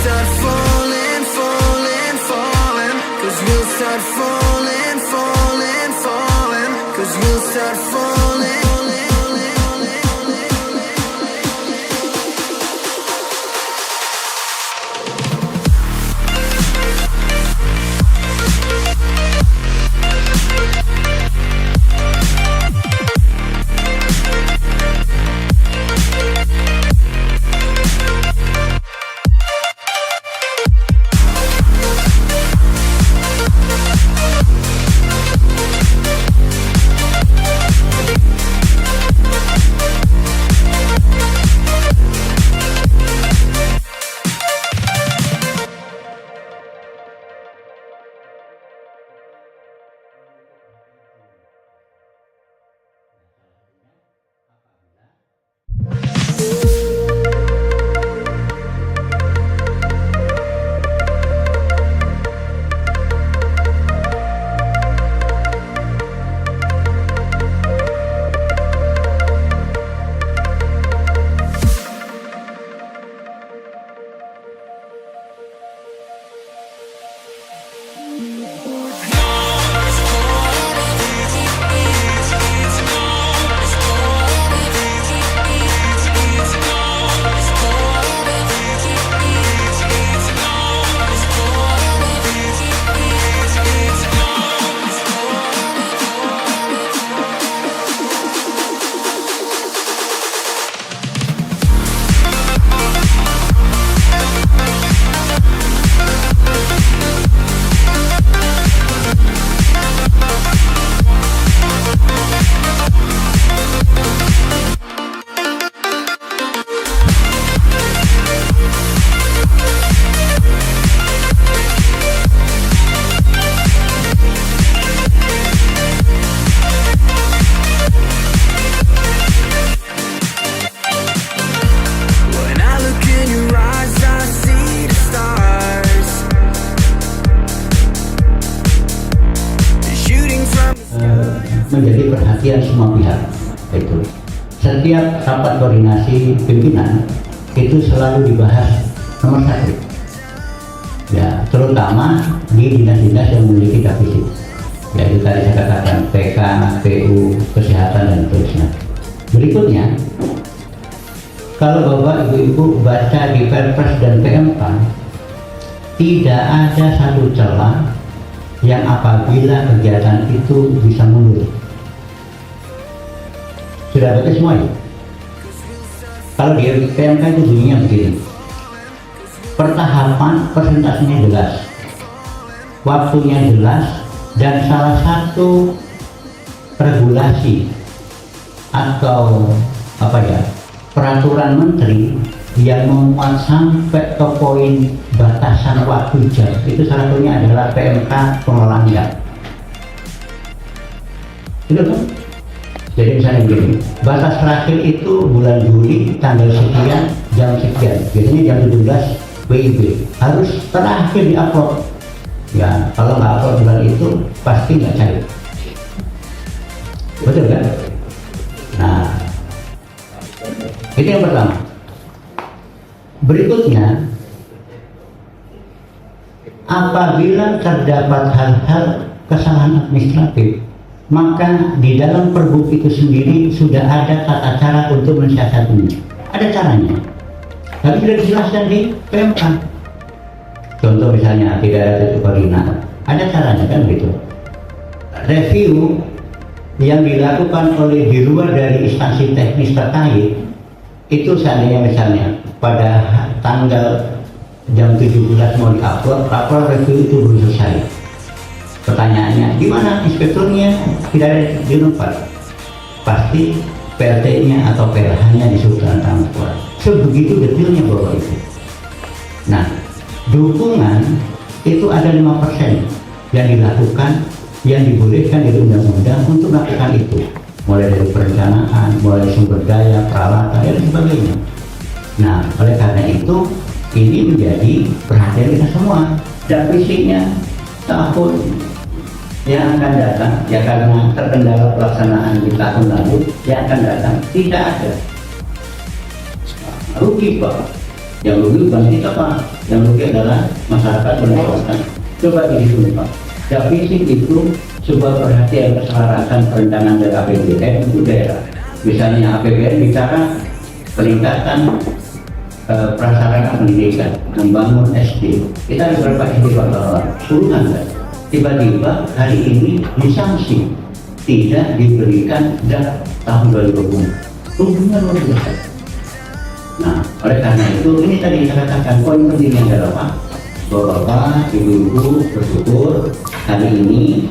start falling, falling, falling. 'Cause we'll start falling, falling, falling. 'Cause we'll start falling. Menjadi perhatian semua pihak. Itu setiap rapat koordinasi pimpinan itu selalu dibahas nomor satu, ya, terutama di dinas-dinas yang memiliki defisit, yaitu tadi saya katakan PK, PU, kesehatan dan seterusnya. Berikutnya, kalau Bapak Ibu baca di Perpres dan PMK, tidak ada satu celah yang apabila kegiatan itu bisa mundur. Sudah baca semua ya? Kalau di PMK itu bunyinya begini, pertahapan persentasenya jelas, waktunya jelas, dan salah satu regulasi atau peraturan menteri yang memuat sampai ke poin batasan waktu jam, itu salah satunya adalah PMK pengelolaan jam. Itu kan? Jadi misalnya begini, batas terakhir itu bulan Juli tanggal sekian jam sekian, biasanya jam 17 WIB, harus terakhir di-upload. Ya, kalau nggak upload bulan itu pasti nggak cair. Betul kan? Nah, itu yang pertama. Berikutnya, apabila terdapat hal-hal kesalahan administratif, maka di dalam Pergub itu sendiri sudah ada tata cara untuk mensiasatinya. Ada caranya, tapi sudah dijelaskan di PMK. Contoh misalnya tidak ada titik koordinat, ada caranya kan gitu. Review yang dilakukan oleh di luar dari instansi teknis terkait itu seandainya misalnya pada tanggal jam 17 mau di-upload, rapor review itu belum selesai. Pertanyaannya, di mana inspekturnya? Tidak ada di tempat. Pasti PLT-nya atau PLH-nya disuruh tangan keluar. Sebegitu detailnya Bapak Ibu. Nah, dukungan itu ada 5% yang dilakukan, yang dibolehkan dari undang-undang untuk melakukan itu. Mulai dari perencanaan, mulai sumber daya, peralatan, dan sebagainya. Nah, oleh karena itu, ini menjadi perhatian kita semua. Dan fisiknya tahun yang akan datang, ya karena terkendala pelaksanaan di tahun lalu, yang akan datang tidak ada. Rugi Pak, Yang rugi bukan kita Pak, yang rugi adalah masyarakat pendapat. Coba dihitung Pak. Defisit itu sebuah perhatian keselarasan perencanaan dari APBN untuk daerah. Misalnya APBN bicara peningkatan prasarana pendidikan, membangun SD. Kita ada berapa SD Pak? Puluhan kan? Tiba-tiba hari ini disanksi tidak diberikan sejak tahun 2020. Ruginya luar biasa. Nah, oleh karena itu ini tadi saya katakan poin pentingnya adalah Pak, Bapak, Ibu-ibu bersyukur hari ini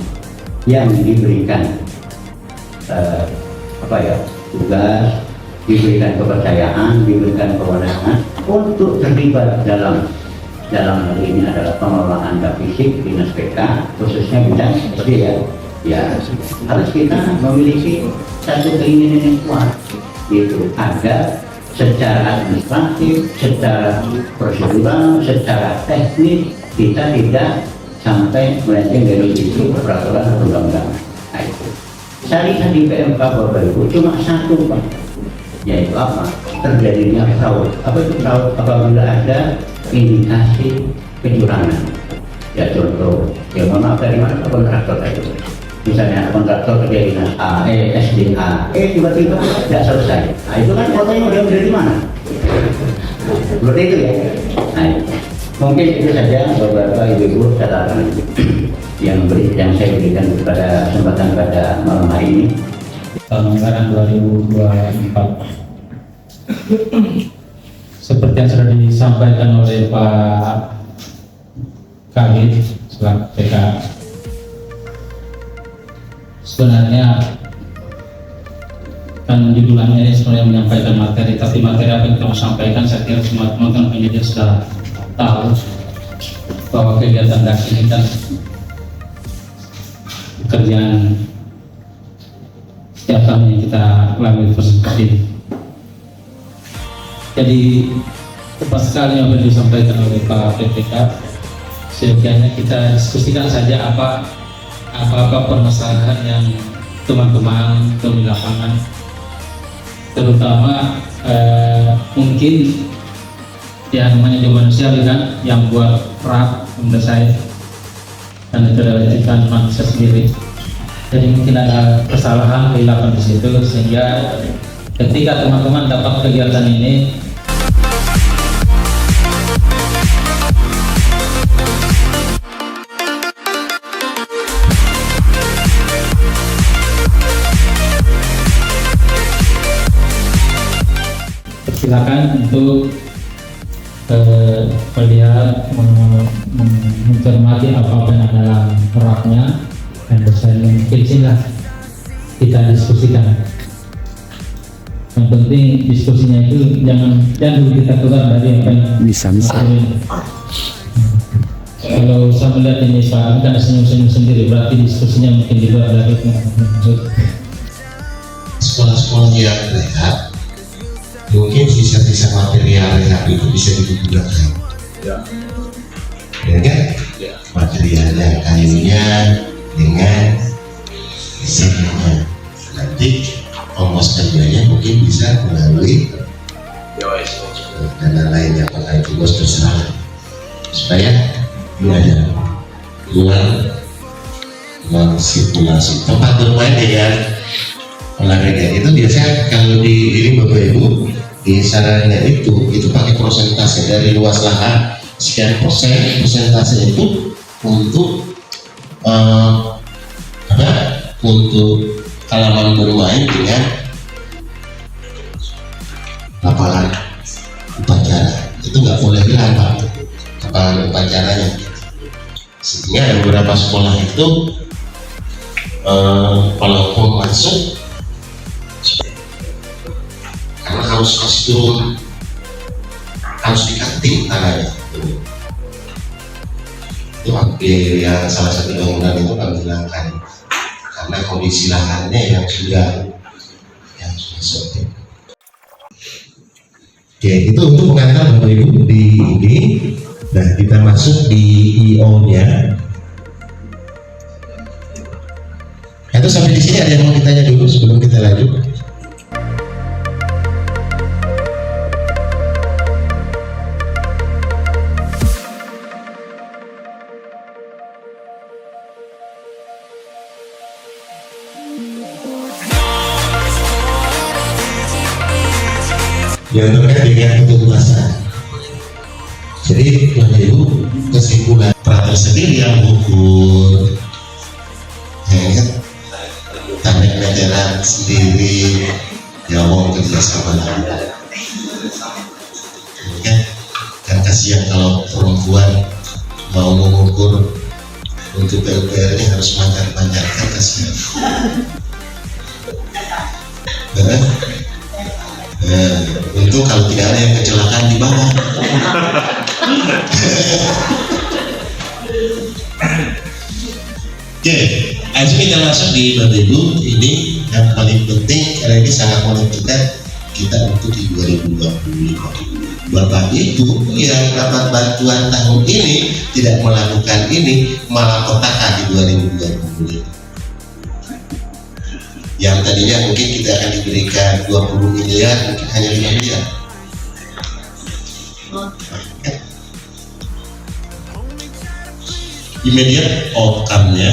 yang diberikan tugas, diberikan kepercayaan, diberikan kewenangan untuk terlibat dalam hal ini adalah pengelolaan fisik dinas PK, khususnya bidang seperti ya harus kita memiliki satu keinginan yang kuat, yaitu agar secara administratif, secara prosedural, secara teknis kita tidak sampai melenceng dari isu peraturan atau undang-undang. Nah, itu syariah di PMK Bapak Ibu cuma satu Pak, yaitu apa? Terjadinya fraud. Apa itu fraud? Apabila ada indikasi kecurangan. Ya contoh, ya mohon maaf dari mana kontraktor itu. Misalnya kontraktor kerja dinas A, SDA, tiba-tiba tidak selesai. Nah itu kan fotonya udah dari mana? Seperti itu ya. Nah, mungkin itu saja beberapa ibu-ibu catatan yang saya berikan kepada kesempatan pada malam hari ini. Tahun anggaran 2024 seperti yang sudah disampaikan oleh Pak Kabid selaku PK, sebenarnya kan judulnya ini sebenarnya menyampaikan materi, tapi materi apa yang kita mau sampaikan saya kira semua teman-teman penyidik sudah tahu bahwa kegiatan DAX ini kan pekerjaan setiap tahun yang kita lalui seperti ini. Jadi tepat sekali yang disampaikan oleh Pak PPK. Sekiannya kita diskusikan saja apa permasalahan yang teman-teman di lapangan, terutama mungkin yang namanya manusia kan yang buat rak menurut saya, dan itu adalah ciptaan manusia sendiri. Jadi mungkin ada kesalahan kehilapan di situ, sehingga ketika teman-teman dapat kegiatan ini silakan untuk melihat, mencermati apa yang ada dalam raknya, dan misalnya mungkin sinilah kita diskusikan. Yang penting diskusinya itu jangan dulu kita keluar dari apa yang bisa. Kalau saya melihat ini Pak kan senyum-senyum sendiri, berarti diskusinya mungkin di luar dari sekolah-sekolah yang rehab, mungkin sisa-sisa material rehab itu bisa digunakan. Ya kan? Ya. Materialnya, kayunya dengan isinya. Nanti ongkos kerjanya mungkin bisa melalui dana lainnya, apakah itu bos terserah, supaya ini ada uang sirkulasi tempat bermain dengan olahraga itu. Biasanya kalau di ini Bapak Ibu di sarannya itu pakai persentase dari luas lahan sekian persen, persentase itu untuk untuk halaman bermain dengan lapangan upacara. Itu nggak boleh bilang Pak, lapangan upacaranya. Sehingga ada beberapa sekolah itu kalau mau masuk karena harus turun, harus dikating tanahnya. Itu yang salah satu bangunan itu kami hilangkan karena kondisi lahannya yang sudah sempit. Oke, itu untuk pengantar Bapak Ibu di ini. Nah, kita masuk di IO-nya. Itu sampai di sini ada yang mau ditanya dulu sebelum kita lanjut? yang terkait dengan petugasan. Jadi Bapak Ibu, kesimpulan peraturan sendiri yang mengukur, ya, tanda meteran sendiri, yang mau kerjasama lagi. Ya, kan kasihan kalau perempuan mau mengukur untuk PUPR ini harus manjat-manjat, kan kasihan. Untuk kalau tidak ada yang kecelakaan di bawah. Oke, langsung kita masuk di Bapak Ibu. Ini yang paling penting karena ini sangat menentukan kita untuk di 2025. Bapak Ibu yang dapat bantuan tahun ini tidak melakukan ini, malah petaka di 2025. Yang tadinya mungkin kita akan diberikan 20 miliar, mungkin hanya 5 miliar. Immediate outcome-nya.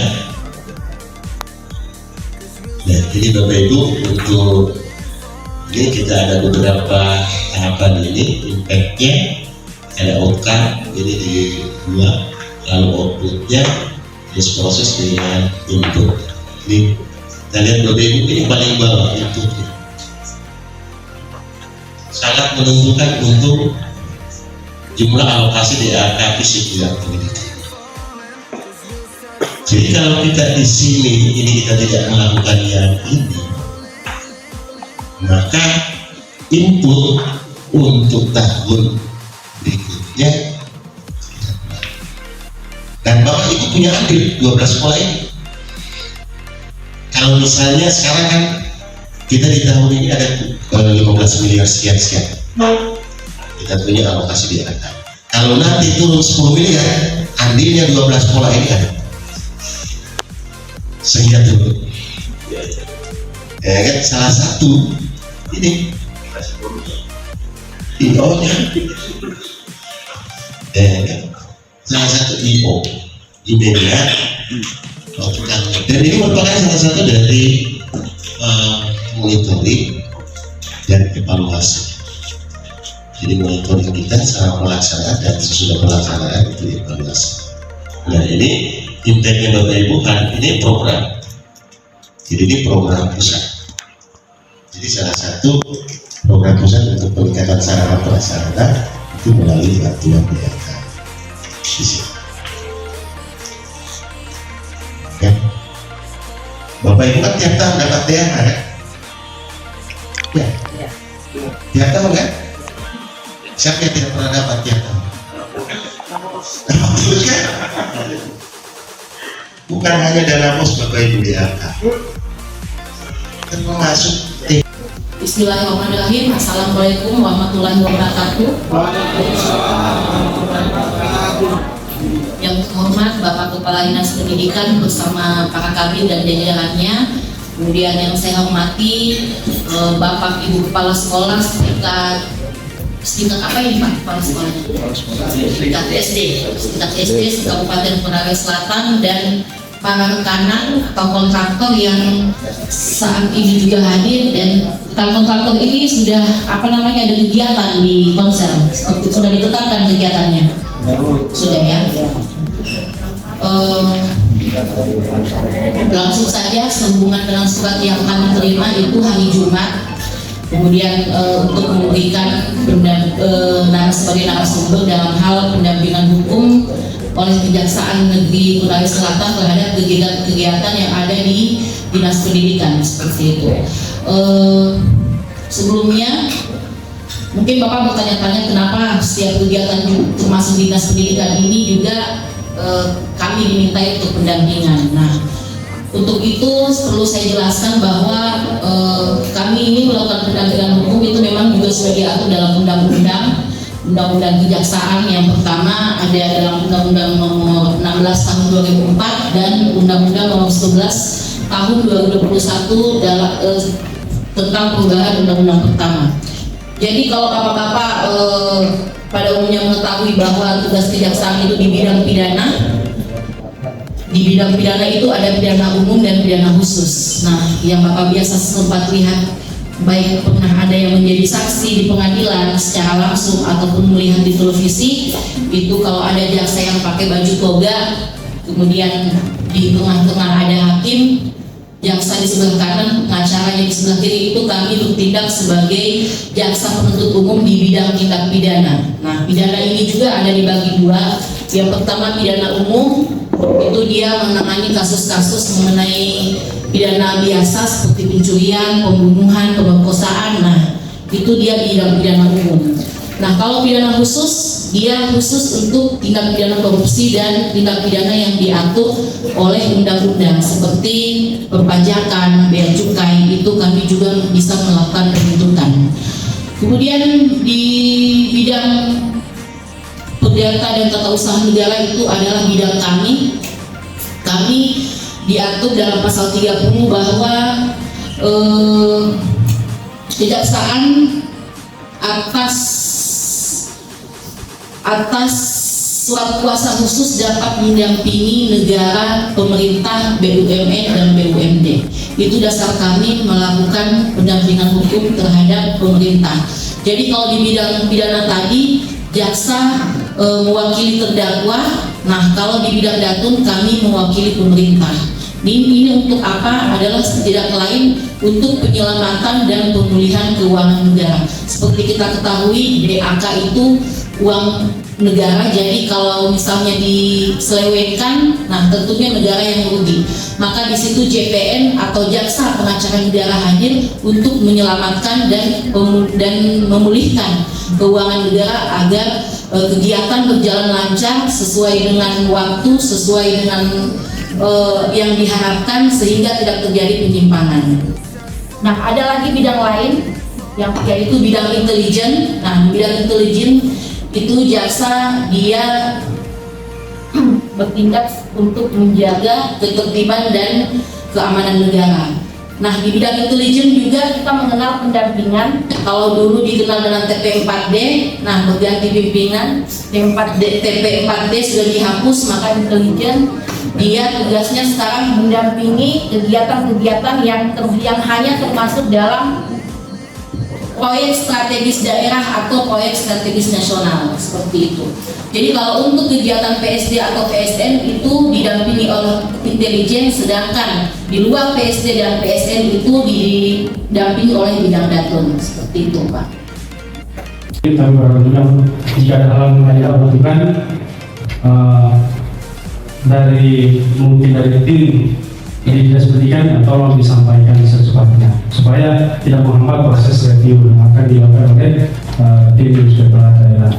Nah, jadi Bapak Ibu, untuk ini kita ada beberapa tahapan ini, impact-nya, ada outcome, ini di dua, lalu output-nya, terus proses dengan input. Ini kita lihat Bapak Ibu, ini paling bawah input-nya. Sangat menentukan untuk jumlah alokasi DAK fisik dan pendidikan. Jadi kalau kita di sini ini kita tidak melakukan yang ini, maka input untuk tahun berikutnya. Dan Bapak Ibu punya andil 12 sekolah ini. Kalau misalnya sekarang kan kita di tahun ini ada 15 miliar sekian-sekian, kita punya alokasi di atas. Kalau nanti turun 10 miliar, andilnya 12 sekolah ini ada. Sehingga turun. Ya kan, salah satu ini IO-nya, salah satu IO emailnya, dan ini merupakan salah satu dari monitoring dan evaluasi. Jadi monitoring kita secara pelaksanaan dan sesudah pelaksanaan itu evaluasi. Nah ini impactnya Bapak Ibu kan ini program. Jadi ini program pusat. Jadi salah satu program pusat untuk peningkatan sarana prasarana itu melalui bantuan DAK. Di sini. Ya. Bapak Ibu kan tiap tahun dapat DAK kan? Ya. Tiap tahun kan? Siapa yang tidak pernah dapat tiap tahun? Betul kan? Bukan hanya dana pos Bapak Ibu DAK. Termasuk Bismillahirrahmanirrahim. Assalamualaikum warahmatullahi wabarakatuh. Yang terhormat Bapak Kepala Dinas Pendidikan bersama para kabin dan jajarannya. Kemudian yang saya hormati Bapak Ibu Kepala Sekolah setingkat apa ini Pak Kepala Sekolahnya? Setingkat SD Kabupaten Konawe Selatan dan para rekanan atau kontraktor yang saat ini juga hadir, dan kontraktor ini sudah ada kegiatan di konser, sudah ditetapkan kegiatannya, sudah ya. Langsung saja sehubungan dengan surat yang kami terima itu hari Jumat, kemudian untuk memberikan sebagai narasumber dalam hal pendampingan hukum oleh Kejaksaan Negeri Konawe Selatan terhadap kegiatan-kegiatan yang ada di Dinas Pendidikan seperti itu. Sebelumnya mungkin Bapak bertanya-tanya kenapa setiap kegiatan termasuk Dinas Pendidikan ini juga kami diminta untuk pendampingan. Nah, untuk itu perlu saya jelaskan bahwa kami ini melakukan pendampingan hukum itu memang juga sudah diatur dalam Undang-Undang Kejaksaan. Yang pertama ada dalam Undang-Undang Nomor 16 Tahun 2004 dan Undang-Undang Nomor 11 Tahun 2021 tentang perubahan Undang-Undang pertama. Jadi kalau bapak-bapak pada umumnya mengetahui bahwa tugas kejaksaan itu di bidang pidana. Di bidang pidana itu ada pidana umum dan pidana khusus. Nah, yang Bapak biasa sempat lihat baik pernah ada yang menjadi saksi di pengadilan secara langsung ataupun melihat di televisi, itu kalau ada jaksa yang pakai baju toga, kemudian di tengah-tengah ada hakim, jaksa di sebelah kanan, pengacaranya di sebelah kiri, itu kami bertindak sebagai jaksa penuntut umum di bidang tindak pidana. Nah, pidana ini juga ada dibagi dua. Yang pertama pidana umum, itu dia menangani kasus-kasus mengenai pidana biasa seperti pencurian, pembunuhan, pemerkosaan. Nah, itu dia bidang pidana umum. Nah, kalau pidana khusus, dia khusus untuk tindak pidana korupsi dan tindak pidana yang diatur oleh undang-undang seperti perpajakan, bea cukai, itu kami juga bisa melakukan penuntutan. Kemudian di bidang perdata dan tata usaha negara itu adalah bidang kami. Kami diatur dalam pasal 30 bahwa kejaksaan atas surat kuasa khusus dapat mendampingi negara, pemerintah, BUMN dan BUMD. Itu dasar kami melakukan pendampingan hukum terhadap pemerintah. Jadi kalau di bidang pidana tadi, jaksa mewakili terdakwa. Nah, kalau di bidang datun kami mewakili pemerintah. Ini untuk apa? Adalah tidak lain untuk penyelamatan dan pemulihan keuangan negara. Seperti kita ketahui, DAK itu uang negara, jadi kalau misalnya diselewengkan, nah tentunya negara yang rugi. Maka di situ JPN atau jaksa pengacara negara hadir untuk menyelamatkan dan memulihkan keuangan negara agar kegiatan berjalan lancar sesuai dengan waktu, sesuai dengan yang diharapkan, sehingga tidak terjadi penyimpangan. Nah, ada lagi bidang lain yaitu bidang intelijen. Nah, di bidang intelijen itu jaksa dia bertindak untuk menjaga ketertiban dan keamanan negara. Nah, di bidang intelijen juga kita mengenal pendampingan. Kalau dulu dikenal dengan TP4D, nah berganti pimpinan, TP4D sudah dihapus, maka intelijen dia tugasnya sekarang mendampingi kegiatan-kegiatan yang hanya termasuk dalam proyek strategis daerah atau proyek strategis nasional, seperti itu. Jadi kalau untuk kegiatan PSD atau PSN itu didampingi oleh intelijen, sedangkan di luar PSD dan PSN itu didampingi oleh bidang datun, seperti itu, Pak. Kita berharap jika ada hal yang tidak dilakukan mungkin dari tim ini dinas pendidikan, tolong disampaikan secepatnya supaya tidak menghambat proses review yang akan dilakukan oleh tim inspektorat daerah.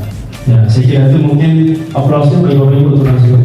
Ya, saya kira itu mungkin aplausnya bagi Bapak Ibu untuk